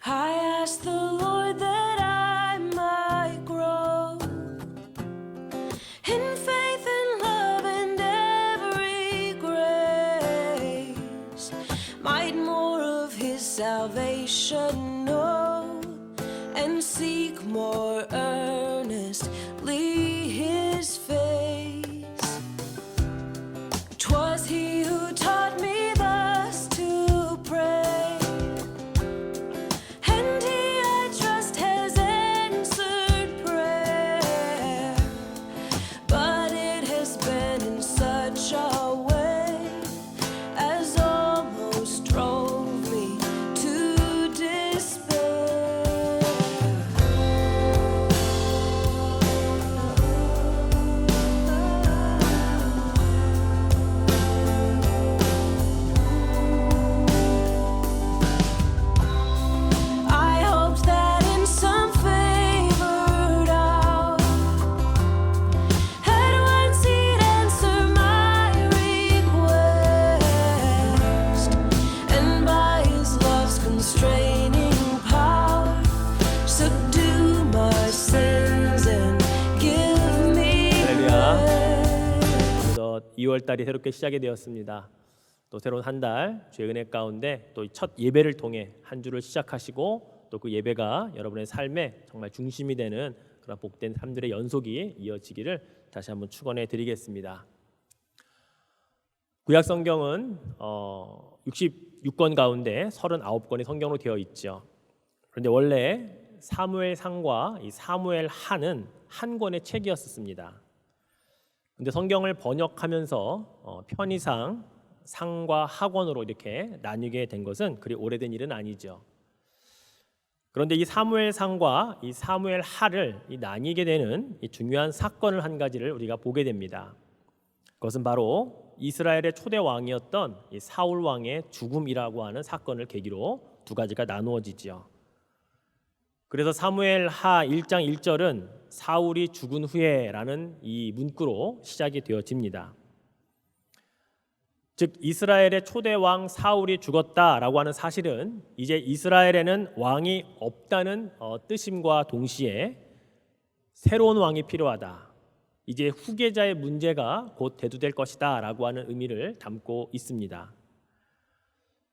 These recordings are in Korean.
I asked the Lord that I might grow in faith and love and every grace, might more of His salvation know and seek more earnestly His face. 'Twas He who taught me thus to pray. 그래서 2월달이 새롭게 시작이 되었습니다. 또 새로운 한 달 주의 은혜 가운데 또 첫 예배를 통해 한 주를 시작하시고 또 그 예배가 여러분의 삶에 정말 중심이 되는 그런 복된 삶들의 연속이 이어지기를 다시 한번 축원해 드리겠습니다. 구약 성경은 66권 가운데 39권이 성경으로 되어 있죠. 그런데 원래 사무엘상과 이 사무엘하는 한 권의 책이었습니다. 근데 성경을 번역하면서 편의상 상과 하권으로 이렇게 나뉘게 된 것은 그리 오래된 일은 아니죠. 그런데 이 사무엘상과 이 사무엘하를 나뉘게 되는 이 중요한 사건을 한 가지를 우리가 보게 됩니다. 그것은 바로 이스라엘의 초대 왕이었던 이 사울 왕의 죽음이라고 하는 사건을 계기로 두 가지가 나누어지지요. 그래서 사무엘하 1장 1절은 사울이 죽은 후에라는 이 문구로 시작이 되어집니다. 즉 이스라엘의 초대 왕 사울이 죽었다라고 하는 사실은 이제 이스라엘에는 왕이 없다는 뜻임과 동시에 새로운 왕이 필요하다. 이제 후계자의 문제가 곧 대두될 것이다 라고 하는 의미를 담고 있습니다.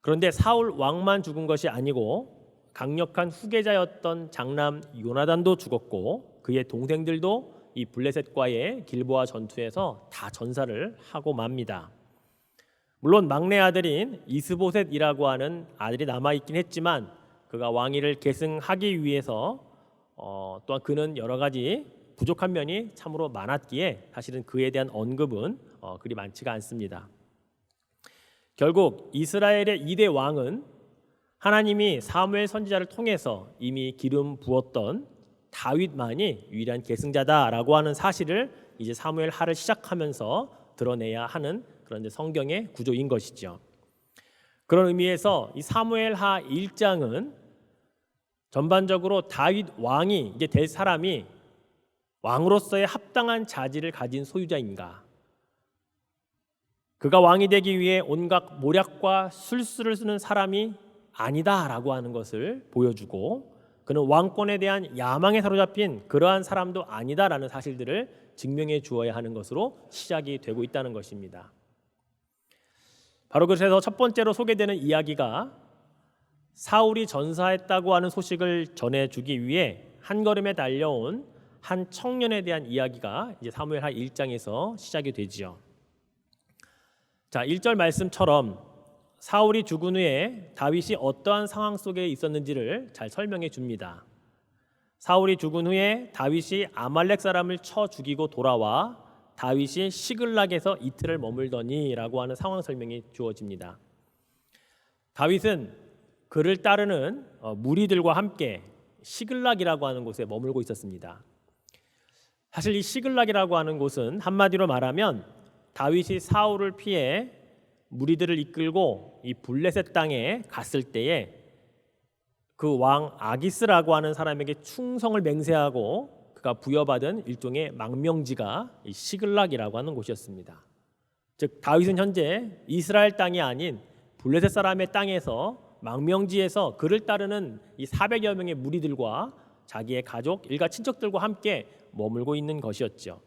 그런데 사울 왕만 죽은 것이 아니고 강력한 후계자였던 장남 요나단도 죽었고 그의 동생들도 이 블레셋과의 길보아 전투에서 다 전사를 하고 맙니다. 물론 막내 아들인 이스보셋이라고 하는 아들이 남아있긴 했지만 그가 왕위를 계승하기 위해서 또한 그는 여러 가지 부족한 면이 참으로 많았기에 사실은 그에 대한 언급은 그리 많지가 않습니다. 결국 이스라엘의 2대 왕은 하나님이 사무엘 선지자를 통해서 이미 기름 부었던 다윗만이 유일한 계승자다라고 하는 사실을 이제 사무엘하를 시작하면서 드러내야 하는 그런 성경의 구조인 것이죠. 그런 의미에서 이 사무엘하 1장은 전반적으로 다윗 왕이 이제 될 사람이 왕으로서의 합당한 자질을 가진 소유자인가, 그가 왕이 되기 위해 온갖 모략과 술수를 쓰는 사람이 아니다라고 하는 것을 보여주고 그는 왕권에 대한 야망에 사로잡힌 그러한 사람도 아니다라는 사실들을 증명해 주어야 하는 것으로 시작이 되고 있다는 것입니다. 바로 그래서 첫 번째로 소개되는 이야기가 사울이 전사했다고 하는 소식을 전해주기 위해 한 걸음에 달려온 한 청년에 대한 이야기가 이제 사무엘하 1장에서 시작이 되지요. 자, 1절 말씀처럼 사울이 죽은 후에 다윗이 어떠한 상황 속에 있었는지를 잘 설명해 줍니다. 사울이 죽은 후에 다윗이 아말렉 사람을 쳐 죽이고 돌아와 다윗이 시글락에서 이틀을 머물더니라고 하는 상황 설명이 주어집니다. 다윗은 그를 따르는 무리들과 함께 시글락이라고 하는 곳에 머물고 있었습니다. 사실 이 시글락이라고 하는 곳은 한마디로 말하면 다윗이 사울을 피해 무리들을 이끌고 이 블레셋 땅에 갔을 때에 그 왕 아기스라고 하는 사람에게 충성을 맹세하고 그가 부여받은 일종의 망명지가 이 시글락이라고 하는 곳이었습니다. 즉 다윗은 현재 이스라엘 땅이 아닌 블레셋 사람의 땅에서 망명지에서 그를 따르는 이 400여 명의 무리들과 자기의 가족, 일가 친척들과 함께 머물고 있는 것이었죠.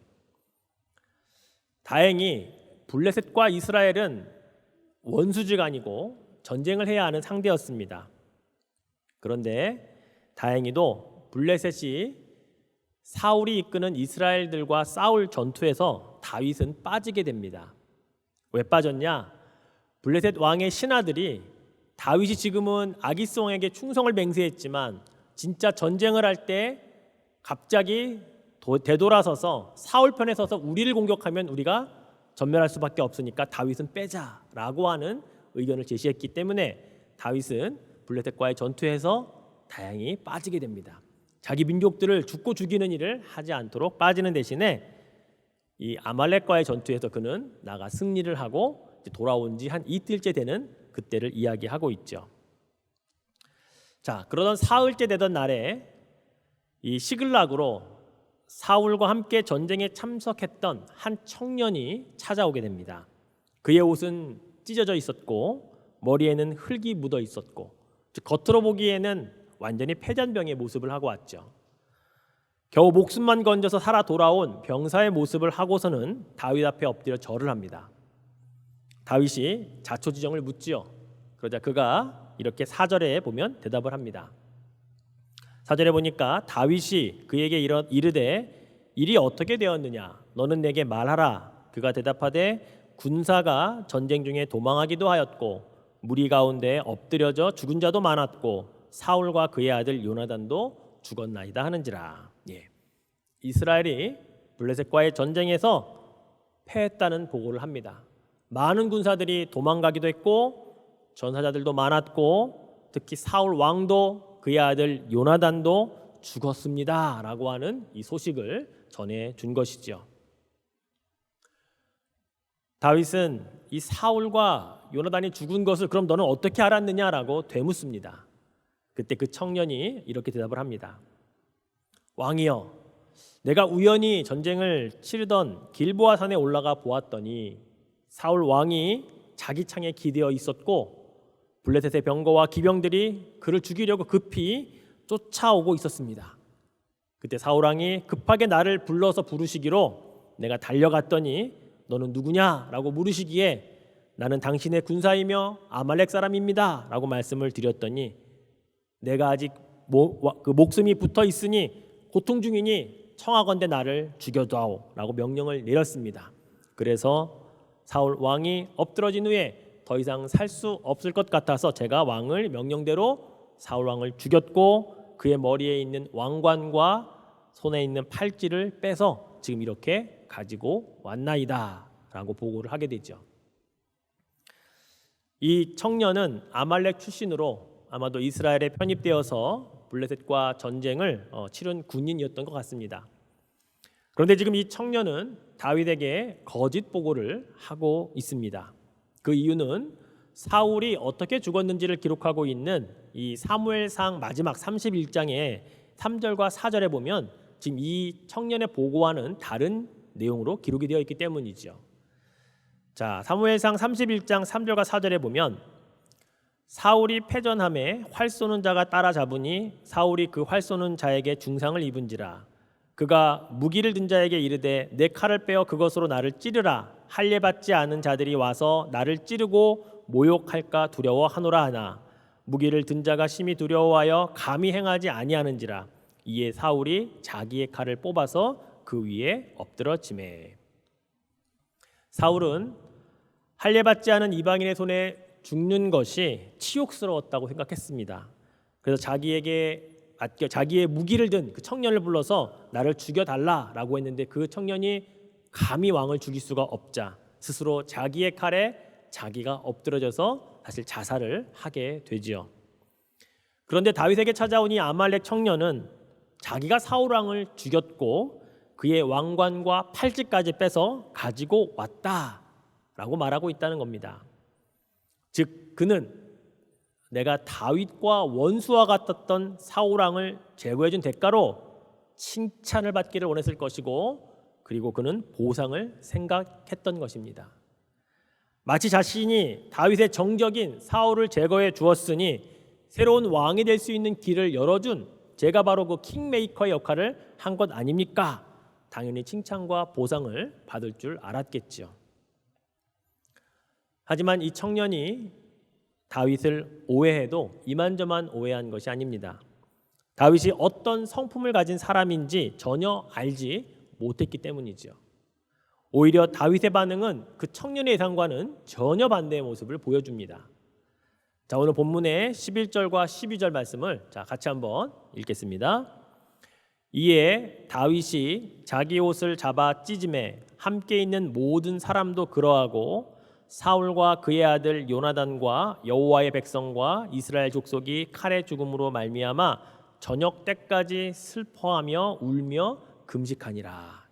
다행히 블레셋과 이스라엘은 원수지간이고 전쟁을 해야 하는 상대였습니다. 그런데 다행히도 블레셋이 사울이 이끄는 이스라엘들과 싸울 전투에서 다윗은 빠지게 됩니다. 왜 빠졌냐? 블레셋 왕의 신하들이 다윗이 지금은 아기스 왕에게 충성을 맹세했지만 진짜 전쟁을 할 때 갑자기 되돌아서서 사울 편에 서서 우리를 공격하면 우리가 전멸할 수밖에 없으니까 다윗은 빼자라고 하는 의견을 제시했기 때문에 다윗은 블레셋과의 전투에서 다행히 빠지게 됩니다. 자기 민족들을 죽고 죽이는 일을 하지 않도록 빠지는 대신에 이 아말렉과의 전투에서 그는 나가 승리를 하고 돌아온 지 한 이틀째 되는 그때를 이야기하고 있죠. 자, 그러던 사흘째 되던 날에 이 시글락으로 사울과 함께 전쟁에 참석했던 한 청년이 찾아오게 됩니다. 그의 옷은 찢어져 있었고 머리에는 흙이 묻어 있었고 겉으로 보기에는 완전히 패잔병의 모습을 하고 왔죠. 겨우 목숨만 건져서 살아 돌아온 병사의 모습을 하고서는 다윗 앞에 엎드려 절을 합니다. 다윗이 자초지종을 묻지요. 그러자 그가 이렇게 4절에 보면 대답을 합니다. 4절에 보니까 다윗이 그에게 이르되 일이 어떻게 되었느냐 너는 내게 말하라. 그가 대답하되 군사가 전쟁 중에 도망하기도 하였고 무리 가운데 엎드려져 죽은 자도 많았고 사울과 그의 아들 요나단도 죽었나이다 하는지라. 이스라엘이 블레셋과의 전쟁에서 패했다는 보고를 합니다. 많은 군사들이 도망가기도 했고 전사자들도 많았고 특히 사울 왕도 그의 아들 요나단도 죽었습니다 라고 하는 이 소식을 전해준 것이죠. 다윗은 이 사울과 요나단이 죽은 것을 그럼 너는 어떻게 알았느냐라고 되묻습니다. 그때 그 청년이 이렇게 대답을 합니다. 왕이여, 내가 우연히 전쟁을 치르던 길보아 산에 올라가 보았더니 사울 왕이 자기 창에 기대어 있었고 블레셋의 병거와 기병들이 그를 죽이려고 급히 쫓아오고 있었습니다. 그때 사울 왕이 급하게 나를 불러서 부르시기로 내가 달려갔더니 너는 누구냐라고 물으시기에 나는 당신의 군사이며 아말렉 사람입니다 라고 말씀을 드렸더니 내가 아직 목숨이 붙어 있으니 고통 중이니 청하건대 나를 죽여다오 라고 명령을 내렸습니다. 그래서 사울 왕이 엎드러진 후에 더 이상 살 수 없을 것 같아서 제가 왕을 명령대로 사울 왕을 죽였고 그의 머리에 있는 왕관과 손에 있는 팔찌를 빼서 지금 이렇게 가지고 왔나이다 라고 보고를 하게 되죠. 이 청년은 아말렉 출신으로 아마도 이스라엘에 편입되어서 블레셋과 전쟁을 치른 군인이었던 것 같습니다. 그런데 지금 이 청년은 다윗에게 거짓 보고를 하고 있습니다. 그 이유는 사울이 어떻게 죽었는지를 기록하고 있는 이 사무엘상 마지막 31장의 3절과 4절에 보면 지금 이 청년의 보고와는 다른 내용으로 기록이 되어 있기 때문이죠. 자, 사무엘상 31장 3절과 4절에 보면 사울이 패전함에 활 쏘는 자가 따라잡으니 사울이 그 활 쏘는 자에게 중상을 입은지라. 그가 무기를 든 자에게 이르되 내 칼을 빼어 그것으로 나를 찌르라. 할례받지 않은 자들이 와서 나를 찌르고 모욕할까 두려워하노라 하나 무기를 든 자가 심히 두려워하여 감히 행하지 아니하는지라. 이에 사울이 자기의 칼을 뽑아서 그 위에 엎드러지매. 사울은 할례받지 않은 이방인의 손에 죽는 것이 치욕스러웠다고 생각했습니다. 그래서 자기의 무기를 든 그 청년을 불러서 나를 죽여달라라고 했는데 그 청년이 감히 왕을 죽일 수가 없자 스스로 자기의 칼에 자기가 엎드러져서 사실 자살을 하게 되지요. 그런데 다윗에게 찾아온 이 아말렉 청년은 자기가 사울 왕을 죽였고 그의 왕관과 팔찌까지 빼서 가지고 왔다라고 말하고 있다는 겁니다. 즉 그는 내가 다윗과 원수와 같았던 사울 왕을 제거해 준 대가로 칭찬을 받기를 원했을 것이고, 그리고 그는 보상을 생각했던 것입니다. 마치 자신이 다윗의 정적인 사울을 제거해 주었으니 새로운 왕이 될 수 있는 길을 열어준 제가 바로 그 킹메이커의 역할을 한 것 아닙니까? 당연히 칭찬과 보상을 받을 줄 알았겠죠. 하지만 이 청년이 다윗을 오해해도 이만저만 오해한 것이 아닙니다. 다윗이 어떤 성품을 가진 사람인지 전혀 알지 못했기 때문이죠. 오히려 다윗의 반응은 그 청년의 예상과는 전혀 반대의 모습을 보여줍니다. 자, 오늘 본문의 11절과 12절 말씀을 같이 한번 읽겠습니다. 이에 다윗이 자기 옷을 잡아 찢음에 함께 있는 모든 사람도 그러하고 사울과 그의 아들 요나단과 여호와의 백성과 이스라엘 족속이 칼의 죽음으로 말미암아 저녁 때까지 슬퍼하며 울며 금식하니라.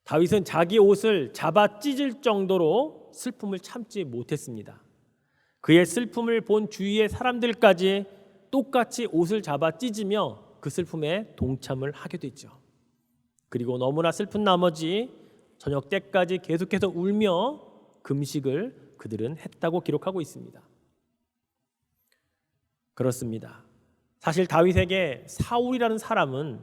다윗은 자기 옷을 잡아 찢을 정도로 슬픔을 참지 못했습니다. 그의 슬픔을 본 주위의 사람들까지 똑같이 옷을 잡아 찢으며 그 슬픔에 동참을 하게 되죠. 그리고 너무나 슬픈 나머지 저녁 때까지 계속해서 울며 금식을 그들은 했다고 기록하고 있습니다. 그렇습니다. 사실 다윗에게 사울이라는 사람은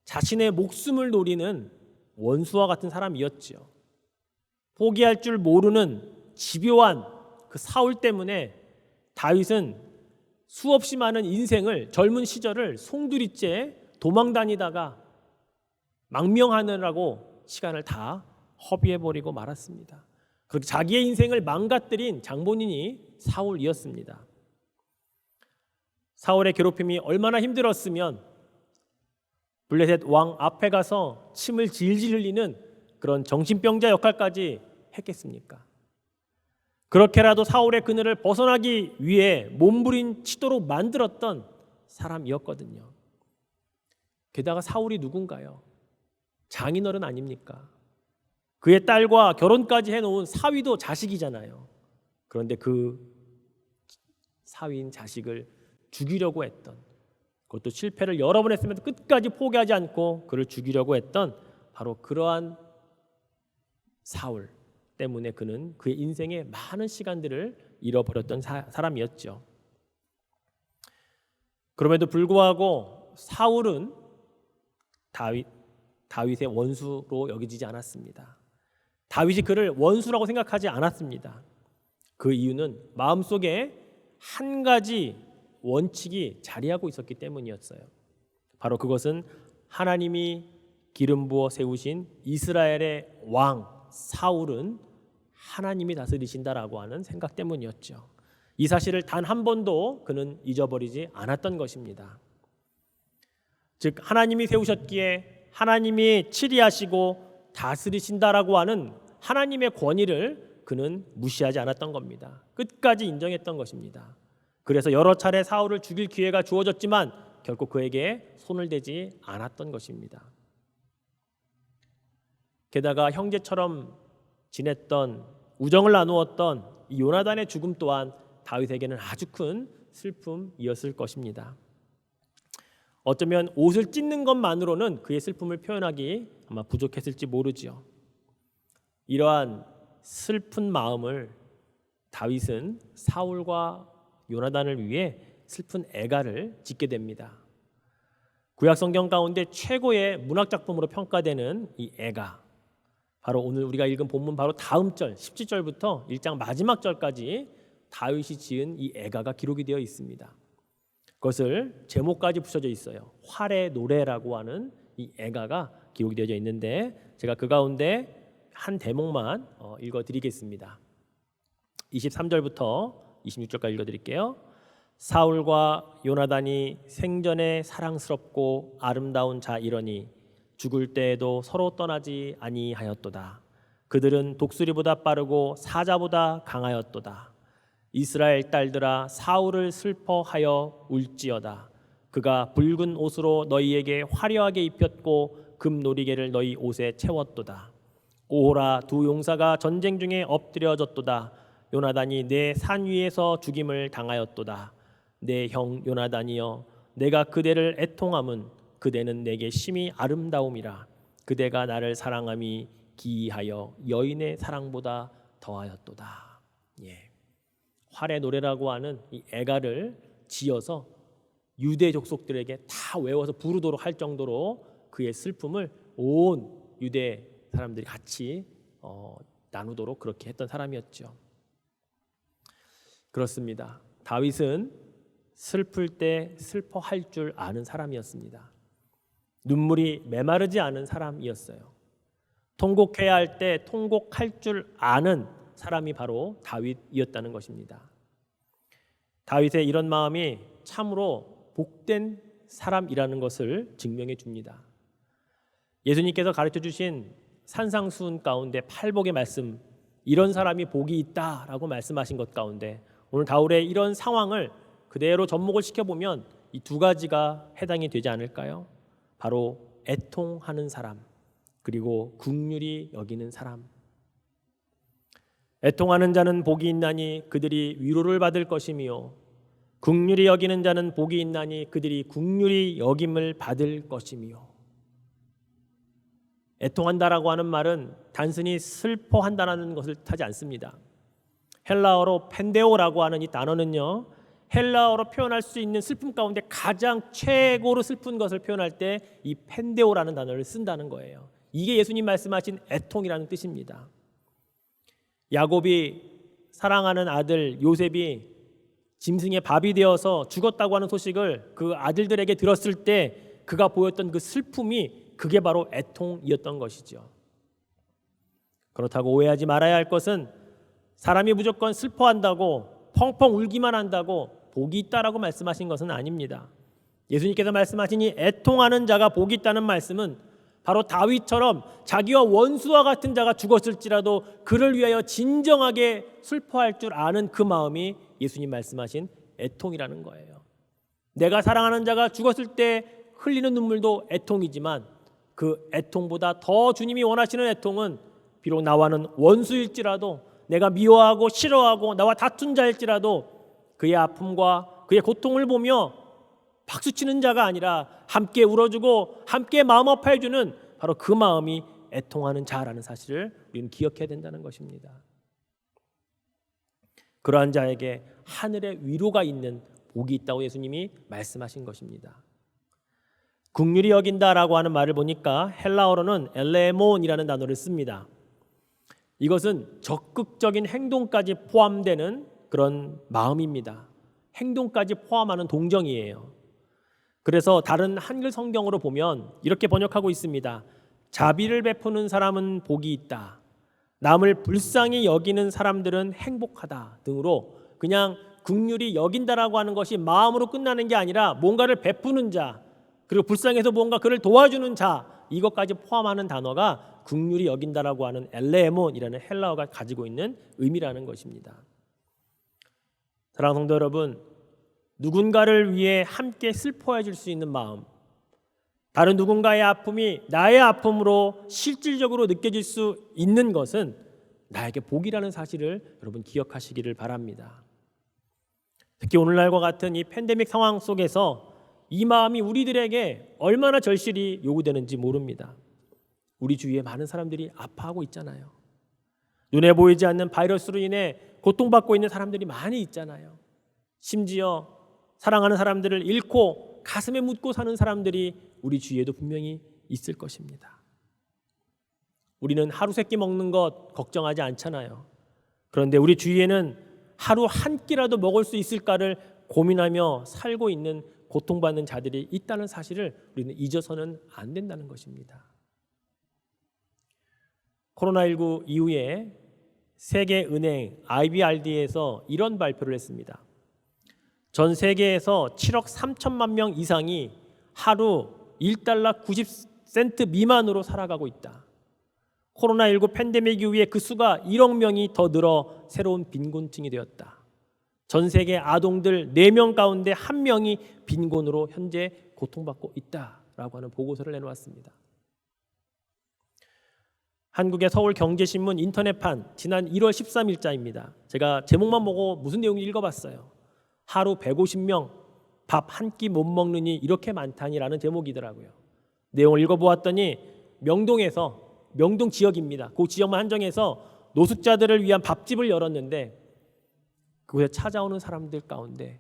자신의 목숨을 노리는 원수와 같은 사람이었지요. 포기할 줄 모르는 집요한 그 사울 때문에 다윗은 수없이 많은 인생을, 젊은 시절을 송두리째 도망 다니다가 망명하느라고 시간을 다 허비해버리고 말았습니다. 그렇게 자기의 인생을 망가뜨린 장본인이 사울이었습니다. 사울의 괴롭힘이 얼마나 힘들었으면 블레셋 왕 앞에 가서 침을 질질 흘리는 그런 정신병자 역할까지 했겠습니까? 그렇게라도 사울의 그늘을 벗어나기 위해 몸부림 치도록 만들었던 사람이었거든요. 게다가 사울이 누군가요? 장인어른 아닙니까? 그의 딸과 결혼까지 해놓은 사위도 자식이잖아요. 그런데 그 사위인 자식을 죽이려고 했던, 그것도 실패를 여러 번 했음에도 끝까지 포기하지 않고 그를 죽이려고 했던 바로 그러한 사울 때문에 그는 그의 인생의 많은 시간들을 잃어버렸던 사람이었죠. 그럼에도 불구하고 사울은 다윗의 원수로 여기지지 않았습니다. 다윗이 그를 원수라고 생각하지 않았습니다. 그 이유는 마음속에 한 가지 원칙이 자리하고 있었기 때문이었어요. 바로 그것은 하나님이 기름 부어 세우신 이스라엘의 왕 사울은 하나님이 다스리신다라고 하는 생각 때문이었죠. 이 사실을 단 한 번도 그는 잊어버리지 않았던 것입니다. 즉 하나님이 세우셨기에 하나님이 치리하시고 다스리신다라고 하는 하나님의 권위를 그는 무시하지 않았던 겁니다. 끝까지 인정했던 것입니다. 그래서 여러 차례 사울을 죽일 기회가 주어졌지만 결코 그에게 손을 대지 않았던 것입니다. 게다가 형제처럼 지냈던, 우정을 나누었던 이 요나단의 죽음 또한 다윗에게는 아주 큰 슬픔이었을 것입니다. 어쩌면 옷을 찢는 것만으로는 그의 슬픔을 표현하기 아마 부족했을지 모르지요. 이러한 슬픈 마음을 다윗은 사울과 요나단을 위해 슬픈 애가를 짓게 됩니다. 구약 성경 가운데 최고의 문학 작품으로 평가되는 이 애가, 바로 오늘 우리가 읽은 본문 바로 다음 절 17절부터 1장 마지막 절까지 다윗이 지은 이 애가가 기록이 되어 있습니다. 그것을 제목까지 붙여져 있어요. 활의 노래라고 하는 이 애가가 기록이 되어 있는데 제가 그 가운데 한 대목만 읽어드리겠습니다. 23절부터 26절까지 읽어드릴게요. 사울과 요나단이 생전에 사랑스럽고 아름다운 자이러니 죽을 때에도 서로 떠나지 아니하였도다. 그들은 독수리보다 빠르고 사자보다 강하였도다. 이스라엘 딸들아 사울을 슬퍼하여 울지어다. 그가 붉은 옷으로 너희에게 화려하게 입혔고 금놀이개를 너희 옷에 채웠도다. 오호라 두 용사가 전쟁 중에 엎드려졌도다. 요나단이 내 산 위에서 죽임을 당하였도다. 내 형 요나단이여, 내가 그대를 애통함은 그대는 내게 심히 아름다움이라. 그대가 나를 사랑함이 기이하여 여인의 사랑보다 더하였도다. 활의 노래라고 하는 이 애가를 지어서 유대 족속들에게 다 외워서 부르도록 할 정도로 그의 슬픔을 온 유대 사람들이 같이 나누도록 그렇게 했던 사람이었죠. 그렇습니다. 다윗은 슬플 때 슬퍼할 줄 아는 사람이었습니다. 눈물이 메마르지 않은 사람이었어요. 통곡해야 할 때 통곡할 줄 아는 사람이 바로 다윗이었다는 것입니다. 다윗의 이런 마음이 참으로 복된 사람이라는 것을 증명해 줍니다. 예수님께서 가르쳐 주신 산상수훈 가운데 팔복의 말씀, 이런 사람이 복이 있다라고 말씀하신 것 가운데 오늘 바울의 이런 상황을 그대로 접목을 시켜보면 이 두 가지가 해당이 되지 않을까요? 바로 애통하는 사람, 그리고 긍휼히 여기는 사람. 애통하는 자는 복이 있나니 그들이 위로를 받을 것이며, 긍휼히 여기는 자는 복이 있나니 그들이 긍휼히 여김을 받을 것이며. 애통한다라고 하는 말은 단순히 슬퍼한다는 것을 뜻하지 않습니다. 헬라어로 펜데오라고 하는 이 단어는요, 헬라어로 표현할 수 있는 슬픔 가운데 가장 최고로 슬픈 것을 표현할 때 이 펜데오라는 단어를 쓴다는 거예요. 이게 예수님 말씀하신 애통이라는 뜻입니다. 야곱이 사랑하는 아들 요셉이 짐승의 밥이 되어서 죽었다고 하는 소식을 그 아들들에게 들었을 때 그가 보였던 그 슬픔이 그게 바로 애통이었던 것이죠. 그렇다고 오해하지 말아야 할 것은 사람이 무조건 슬퍼한다고 펑펑 울기만 한다고 복이 있다라고 말씀하신 것은 아닙니다. 예수님께서 말씀하신 이 애통하는 자가 복이 있다는 말씀은 바로 다윗처럼 자기와 원수와 같은 자가 죽었을지라도 그를 위하여 진정하게 슬퍼할 줄 아는 그 마음이 예수님 말씀하신 애통이라는 거예요. 내가 사랑하는 자가 죽었을 때 흘리는 눈물도 애통이지만 그 애통보다 더 주님이 원하시는 애통은 비록 나와는 원수일지라도, 내가 미워하고 싫어하고 나와 다툰 자일지라도 그의 아픔과 그의 고통을 보며 박수치는 자가 아니라 함께 울어주고 함께 마음 아파해주는 바로 그 마음이 애통하는 자라는 사실을 우리는 기억해야 된다는 것입니다. 그러한 자에게 하늘의 위로가 있는 복이 있다고 예수님이 말씀하신 것입니다. 긍휼히 여긴다라고 하는 말을 보니까 헬라어로는 엘레몬이라는 단어를 씁니다. 이것은 적극적인 행동까지 포함되는 그런 마음입니다. 행동까지 포함하는 동정이에요. 그래서 다른 한글 성경으로 보면 이렇게 번역하고 있습니다. 자비를 베푸는 사람은 복이 있다. 남을 불쌍히 여기는 사람들은 행복하다 등으로 그냥 긍휼히 여긴다라고 하는 것이 마음으로 끝나는 게 아니라 뭔가를 베푸는 자, 그리고 불쌍해서 뭔가 그를 도와주는 자, 이것까지 포함하는 단어가 긍휼히 여긴다라고 하는 엘레몬이라는 헬라어가 가지고 있는 의미라는 것입니다. 사랑하는 성도 여러분, 누군가를 위해 함께 슬퍼해 줄 수 있는 마음, 다른 누군가의 아픔이 나의 아픔으로 실질적으로 느껴질 수 있는 것은 나에게 복이라는 사실을 여러분 기억하시기를 바랍니다. 특히 오늘날과 같은 이 팬데믹 상황 속에서 이 마음이 우리들에게 얼마나 절실히 요구되는지 모릅니다. 우리 주위에 많은 사람들이 아파하고 있잖아요. 눈에 보이지 않는 바이러스로 인해 고통받고 있는 사람들이 많이 있잖아요. 심지어 사랑하는 사람들을 잃고 가슴에 묻고 사는 사람들이 우리 주위에도 분명히 있을 것입니다. 우리는 하루 세끼 먹는 것 걱정하지 않잖아요. 그런데 우리 주위에는 하루 한 끼라도 먹을 수 있을까를 고민하며 살고 있는 고통받는 자들이 있다는 사실을 우리는 잊어서는 안 된다는 것입니다. 코로나19 이후에 세계은행 IBRD에서 이런 발표를 했습니다. 전 세계에서 7억 3천만 명 이상이 하루 1달러 90센트 미만으로 살아가고 있다. 코로나19 팬데믹 이후에 그 수가 1억 명이 더 늘어 새로운 빈곤층이 되었다. 전 세계 아동들 4명 가운데 1명이 빈곤으로 현재 고통받고 있다라고 하는 보고서를 내놓았습니다. 한국의 서울경제신문 인터넷판 지난 1월 13일자입니다. 제가 제목만 보고 무슨 내용인지 읽어봤어요. 하루 150명 밥 한 끼 못 먹느니 이렇게 많다니라는 제목이더라고요. 내용을 읽어보았더니 명동 지역입니다. 그 지역만 한정해서 노숙자들을 위한 밥집을 열었는데 그곳에 찾아오는 사람들 가운데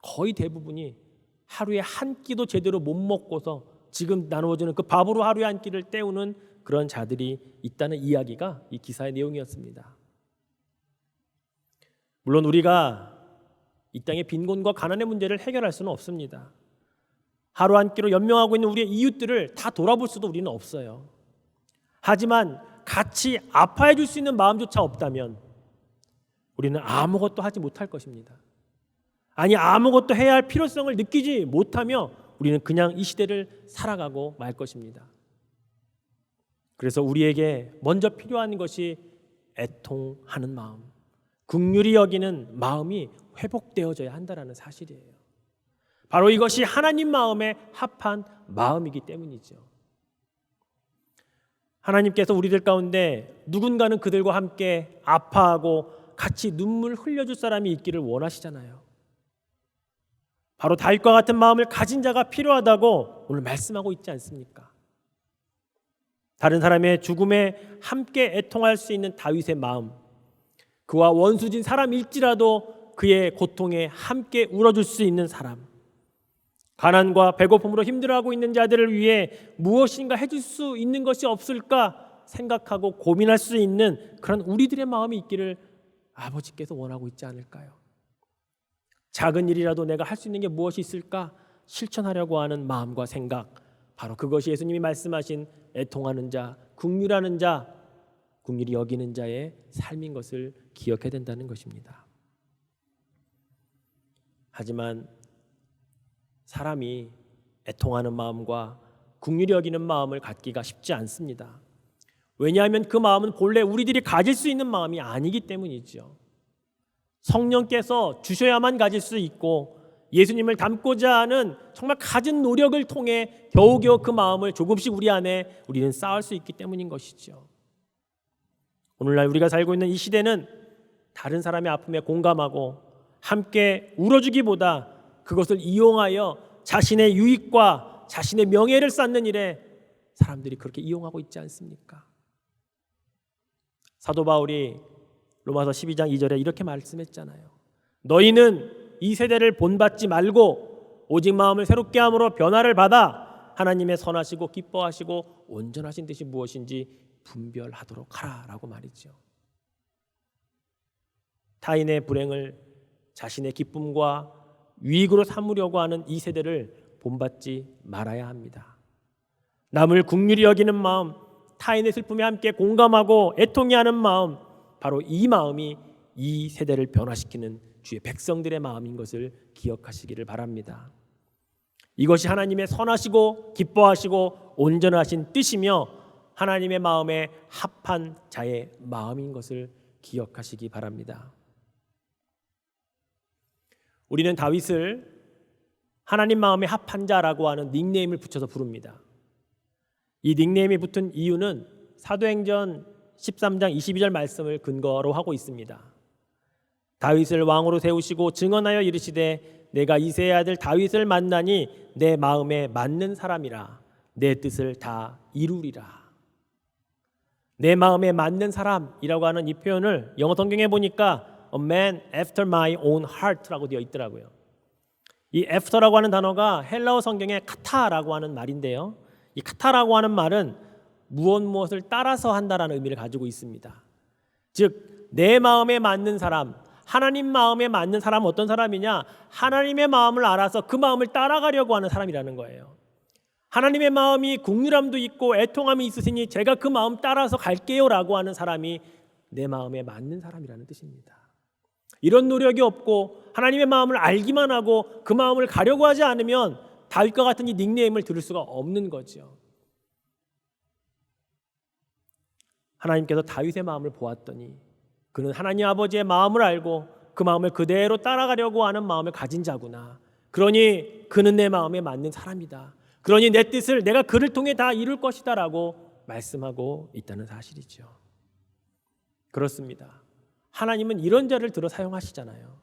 거의 대부분이 하루에 한 끼도 제대로 못 먹고서 지금 나누어지는 그 밥으로 하루에 한 끼를 때우는 그런 자들이 있다는 이야기가 이 기사의 내용이었습니다. 물론 우리가 이 땅의 빈곤과 가난의 문제를 해결할 수는 없습니다. 하루 한 끼로 연명하고 있는 우리의 이웃들을 다 돌아볼 수도 우리는 없어요. 하지만 같이 아파해 줄 수 있는 마음조차 없다면 우리는 아무것도 하지 못할 것입니다. 아니, 아무것도 해야 할 필요성을 느끼지 못하며 우리는 그냥 이 시대를 살아가고 말 것입니다. 그래서 우리에게 먼저 필요한 것이 애통하는 마음, 긍휼히 여기는 마음이 회복되어져야 한다는 사실이에요. 바로 이것이 하나님 마음에 합한 마음이기 때문이죠. 하나님께서 우리들 가운데 누군가는 그들과 함께 아파하고 같이 눈물 흘려줄 사람이 있기를 원하시잖아요. 바로 다윗과 같은 마음을 가진 자가 필요하다고 오늘 말씀하고 있지 않습니까? 다른 사람의 죽음에 함께 애통할 수 있는 다윗의 마음, 그와 원수진 사람일지라도 그의 고통에 함께 울어줄 수 있는 사람, 가난과 배고픔으로 힘들어하고 있는 자들을 위해 무엇인가 해줄 수 있는 것이 없을까 생각하고 고민할 수 있는 그런 우리들의 마음이 있기를 아버지께서 원하고 있지 않을까요? 작은 일이라도 내가 할 수 있는 게 무엇이 있을까 실천하려고 하는 마음과 생각, 바로 그것이 예수님이 말씀하신 애통하는 자, 긍휼하는 자, 긍휼히 여기는 자의 삶인 것을 기억해야 된다는 것입니다. 하지만 사람이 애통하는 마음과 긍휼히 여기는 마음을 갖기가 쉽지 않습니다. 왜냐하면 그 마음은 본래 우리들이 가질 수 있는 마음이 아니기 때문이죠. 성령께서 주셔야만 가질 수 있고 예수님을 닮고자 하는 정말 갖은 노력을 통해 겨우겨우 그 마음을 조금씩 우리 안에 우리는 쌓을 수 있기 때문인 것이죠. 오늘날 우리가 살고 있는 이 시대는 다른 사람의 아픔에 공감하고 함께 울어주기보다 그것을 이용하여 자신의 유익과 자신의 명예를 쌓는 일에 사람들이 그렇게 이용하고 있지 않습니까? 사도 바울이 로마서 12장 2절에 이렇게 말씀했잖아요. 너희는 이 세대를 본받지 말고 오직 마음을 새롭게 함으로 변화를 받아 하나님의 선하시고 기뻐하시고 온전하신 뜻이 무엇인지 분별하도록 하라라고 말이죠. 타인의 불행을 자신의 기쁨과 유익으로 삼으려고 하는 이 세대를 본받지 말아야 합니다. 남을 긍휼히 여기는 마음, 타인의 슬픔에 함께 공감하고 애통해 하는 마음, 바로 이 마음이 이 세대를 변화시키는 주의 백성들의 마음인 것을 기억하시기를 바랍니다. 이것이 하나님의 선하시고 기뻐하시고 온전하신 뜻이며 하나님의 마음에 합한 자의 마음인 것을 기억하시기 바랍니다. 우리는 다윗을 하나님 마음에 합한 자라고 하는 닉네임을 붙여서 부릅니다. 이 닉네임이 붙은 이유는 사도행전 13장 22절 말씀을 근거로 하고 있습니다. 다윗을 왕으로 세우시고 증언하여 이르시되 내가 이새의 아들 다윗을 만나니 내 마음에 맞는 사람이라 내 뜻을 다 이루리라. 내 마음에 맞는 사람이라고 하는 이 표현을 영어 성경에 보니까 A man after my own heart라고 되어 있더라고요. 이 after라고 하는 단어가 헬라어 성경에 카타라고 하는 말인데요. 이 카타라고 하는 말은 무엇을 따라서 한다라는 의미를 가지고 있습니다. 즉, 내 마음에 맞는 사람, 하나님 마음에 맞는 사람은 어떤 사람이냐? 하나님의 마음을 알아서 그 마음을 따라가려고 하는 사람이라는 거예요. 하나님의 마음이 긍휼함도 있고 애통함이 있으시니 제가 그 마음 따라서 갈게요라고 하는 사람이 내 마음에 맞는 사람이라는 뜻입니다. 이런 노력이 없고 하나님의 마음을 알기만 하고 그 마음을 가려고 하지 않으면 다윗과 같은 이 닉네임을 들을 수가 없는 거죠. 하나님께서 다윗의 마음을 보았더니 그는 하나님 아버지의 마음을 알고 그 마음을 그대로 따라가려고 하는 마음을 가진 자구나. 그러니 그는 내 마음에 맞는 사람이다. 그러니 내 뜻을 내가 그를 통해 다 이룰 것이다 라고 말씀하고 있다는 사실이죠. 그렇습니다. 하나님은 이런 자를 들어 사용하시잖아요.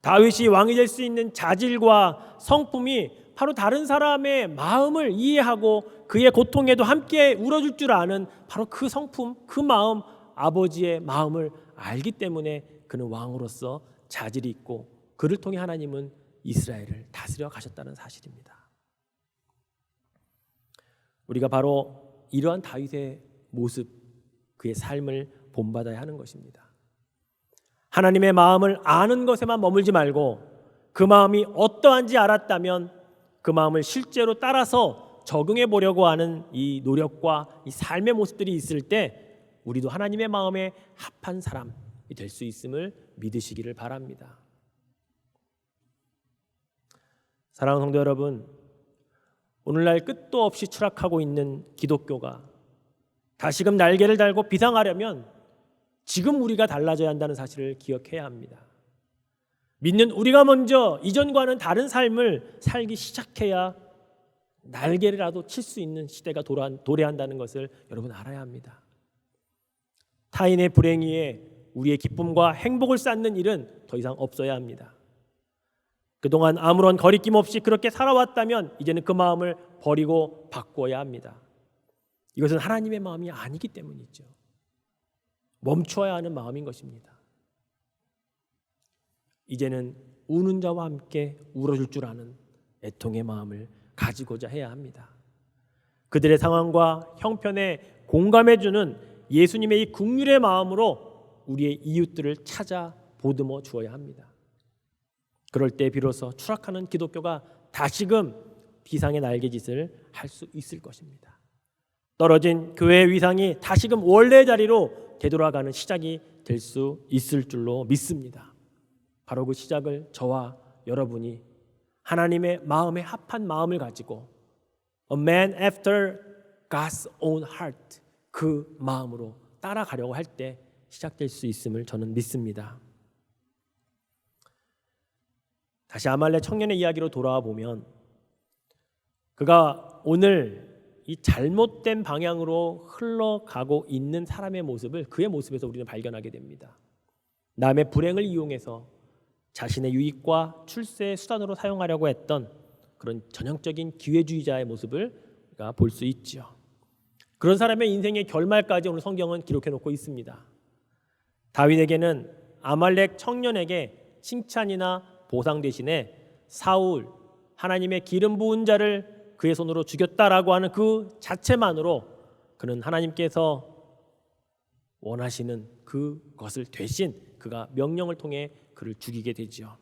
다윗이 왕이 될 수 있는 자질과 성품이 바로 다른 사람의 마음을 이해하고 그의 고통에도 함께 울어줄 줄 아는 바로 그 성품, 그 마음, 아버지의 마음을 알기 때문에 그는 왕으로서 자질이 있고 그를 통해 하나님은 이스라엘을 다스려 가셨다는 사실입니다. 우리가 바로 이러한 다윗의 모습, 그의 삶을 본받아야 하는 것입니다. 하나님의 마음을 아는 것에만 머물지 말고 그 마음이 어떠한지 알았다면 그 마음을 실제로 따라서 적응해 보려고 하는 이 노력과 이 삶의 모습들이 있을 때 우리도 하나님의 마음에 합한 사람이 될 수 있음을 믿으시기를 바랍니다. 사랑하는 성도 여러분, 오늘날 끝도 없이 추락하고 있는 기독교가 다시금 날개를 달고 비상하려면 지금 우리가 달라져야 한다는 사실을 기억해야 합니다. 믿는 우리가 먼저 이전과는 다른 삶을 살기 시작해야 날개라도 칠 수 있는 시대가 도래한다는 것을 여러분 알아야 합니다. 타인의 불행 위에 우리의 기쁨과 행복을 쌓는 일은 더 이상 없어야 합니다. 그동안 아무런 거리낌 없이 그렇게 살아왔다면 이제는 그 마음을 버리고 바꿔야 합니다. 이것은 하나님의 마음이 아니기 때문이죠. 멈춰야 하는 마음인 것입니다. 이제는 우는 자와 함께 울어줄 줄 아는 애통의 마음을 가지고자 해야 합니다. 그들의 상황과 형편에 공감해주는 예수님의 이 긍휼의 마음으로 우리의 이웃들을 찾아 보듬어 주어야 합니다. 그럴 때 비로소 추락하는 기독교가 다시금 비상의 날개짓을 할 수 있을 것입니다. 떨어진 교회의 위상이 다시금 원래 자리로 되돌아가는 시작이 될 수 있을 줄로 믿습니다. 바로 그 시작을 저와 여러분이 하나님의 마음에 합한 마음을 가지고 A man after God's own heart, 그 마음으로 따라가려고 할 때 시작될 수 있음을 저는 믿습니다. 다시 아말렉 청년의 이야기로 돌아와 보면 그가 오늘 이 잘못된 방향으로 흘러가고 있는 사람의 모습을 그의 모습에서 우리는 발견하게 됩니다. 남의 불행을 이용해서 자신의 유익과 출세의 수단으로 사용하려고 했던 그런 전형적인 기회주의자의 모습을 우리가 볼 수 있죠. 그런 사람의 인생의 결말까지 오늘 성경은 기록해 놓고 있습니다. 다윗에게는 아말렉 청년에게 칭찬이나 보상 대신에 사울, 하나님의 기름 부은 자를 그의 손으로 죽였다라고 하는 그 자체만으로 그는 하나님께서 원하시는 그것을 대신 그가 명령을 통해 그를 죽이게 되지요.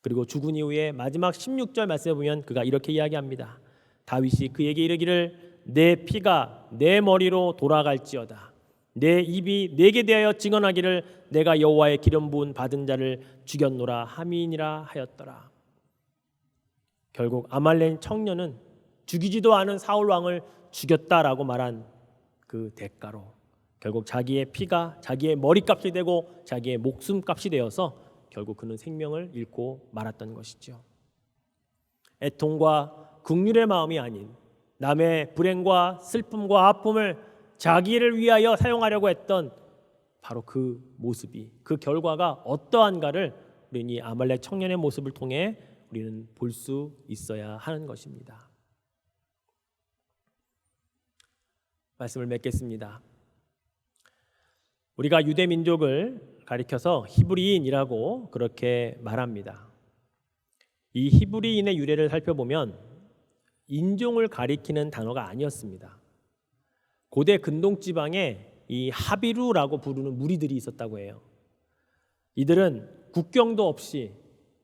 그리고 죽은 이후에 마지막 16절 말씀에 보면 그가 이렇게 이야기합니다. 다윗이 그에게 이르기를 내 피가 내 머리로 돌아갈지어다. 내 입이 내게 대하여 증언하기를 내가 여호와의 기름 부은 받은 자를 죽였노라 함이니라 하였더라. 결국 아말렉 청년은 죽이지도 않은 사울 왕을 죽였다라고 말한 그 대가로 결국 자기의 피가 자기의 머리값이 되고 자기의 목숨값이 되어서 결국 그는 생명을 잃고 말았던 것이죠. 애통과 긍휼의 마음이 아닌 남의 불행과 슬픔과 아픔을 자기를 위하여 사용하려고 했던 바로 그 모습이, 그 결과가 어떠한가를 우리는 이 아말렉 청년의 모습을 통해 우리는 볼 수 있어야 하는 것입니다. 말씀을 맺겠습니다. 우리가 유대 민족을 가리켜서 히브리인이라고 그렇게 말합니다. 이 히브리인의 유래를 살펴보면 인종을 가리키는 단어가 아니었습니다. 고대 근동 지방에 이 하비루라고 부르는 무리들이 있었다고 해요. 이들은 국경도 없이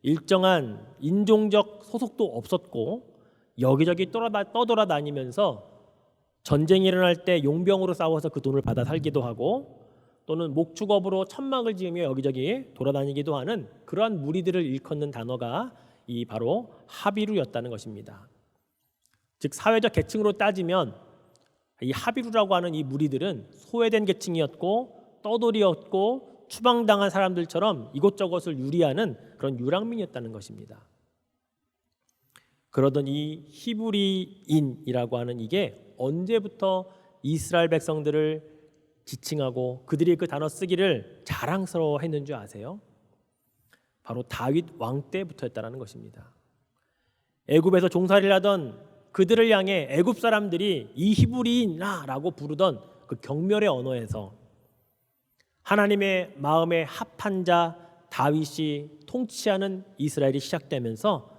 일정한 인종적 소속도 없었고 여기저기 떠돌아다니면서 전쟁이 일어날 때 용병으로 싸워서 그 돈을 받아 살기도 하고 또는 목축업으로 천막을 지으며 여기저기 돌아다니기도 하는 그러한 무리들을 일컫는 단어가 이 바로 하비루였다는 것입니다. 즉 사회적 계층으로 따지면 이 하비루라고 하는 이 무리들은 소외된 계층이었고 떠돌이였고 추방당한 사람들처럼 이곳저곳을 유리하는 그런 유랑민이었다는 것입니다. 그러던 이 히브리인이라고 하는 이게 언제부터 이스라엘 백성들을 지칭하고 그들이 그 단어 쓰기를 자랑스러워했는 줄 아세요? 바로 다윗 왕 때부터였다는 것입니다. 애굽에서 종살이를 하던 그들을 향해 애굽 사람들이 이 히브리인이라고 부르던 그 경멸의 언어에서 하나님의 마음에 합한 자 다윗이 통치하는 이스라엘이 시작되면서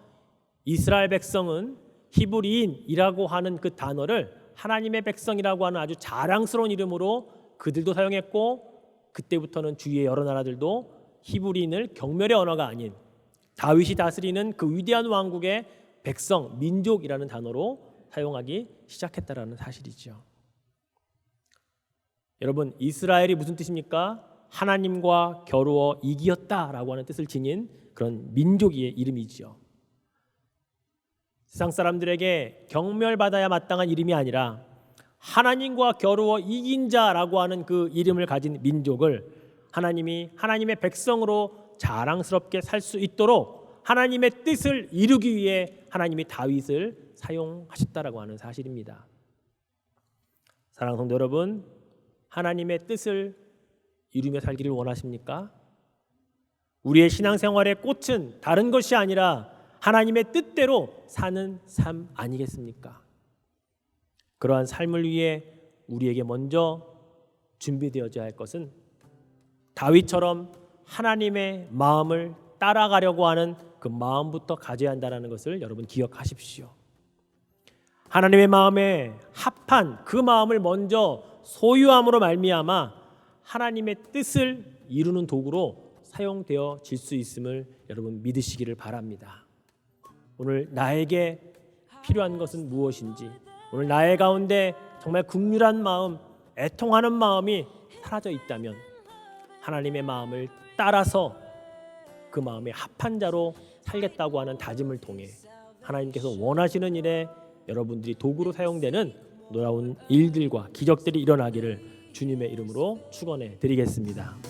이스라엘 백성은 히브리인이라고 하는 그 단어를 하나님의 백성이라고 하는 아주 자랑스러운 이름으로 그들도 사용했고, 그때부터는 주위의 여러 나라들도 히브리인을 경멸의 언어가 아닌 다윗이 다스리는 그 위대한 왕국의 백성, 민족이라는 단어로 사용하기 시작했다라는 사실이죠. 여러분, 이스라엘이 무슨 뜻입니까? 하나님과 겨루어 이기었다라고 하는 뜻을 지닌 그런 민족의 이름이지요. 세상 사람들에게 경멸받아야 마땅한 이름이 아니라 하나님과 겨루어 이긴 자라고 하는 그 이름을 가진 민족을 하나님이 하나님의 백성으로 자랑스럽게 살 수 있도록 하나님의 뜻을 이루기 위해 하나님이 다윗을 사용하셨다라고 하는 사실입니다. 사랑하는 성도 여러분, 하나님의 뜻을 이루며 살기를 원하십니까? 우리의 신앙생활의 꽃은 다른 것이 아니라 하나님의 뜻대로 사는 삶 아니겠습니까? 그러한 삶을 위해 우리에게 먼저 준비되어져야 할 것은 다윗처럼 하나님의 마음을 따라가려고 하는 그 마음부터 가져야 한다는 것을 여러분 기억하십시오. 하나님의 마음에 합한 그 마음을 먼저 소유함으로 말미암아 하나님의 뜻을 이루는 도구로 사용되어질 수 있음을 여러분 믿으시기를 바랍니다. 오늘 나에게 필요한 것은 무엇인지, 오늘 나의 가운데 정말 긍휼한 마음, 애통하는 마음이 사라져 있다면 하나님의 마음을 따라서 그 마음에 합한 자로 살겠다고 하는 다짐을 통해 하나님께서 원하시는 일에 여러분들이 도구로 사용되는 놀라운 일들과 기적들이 일어나기를 주님의 이름으로 축원해 드리겠습니다.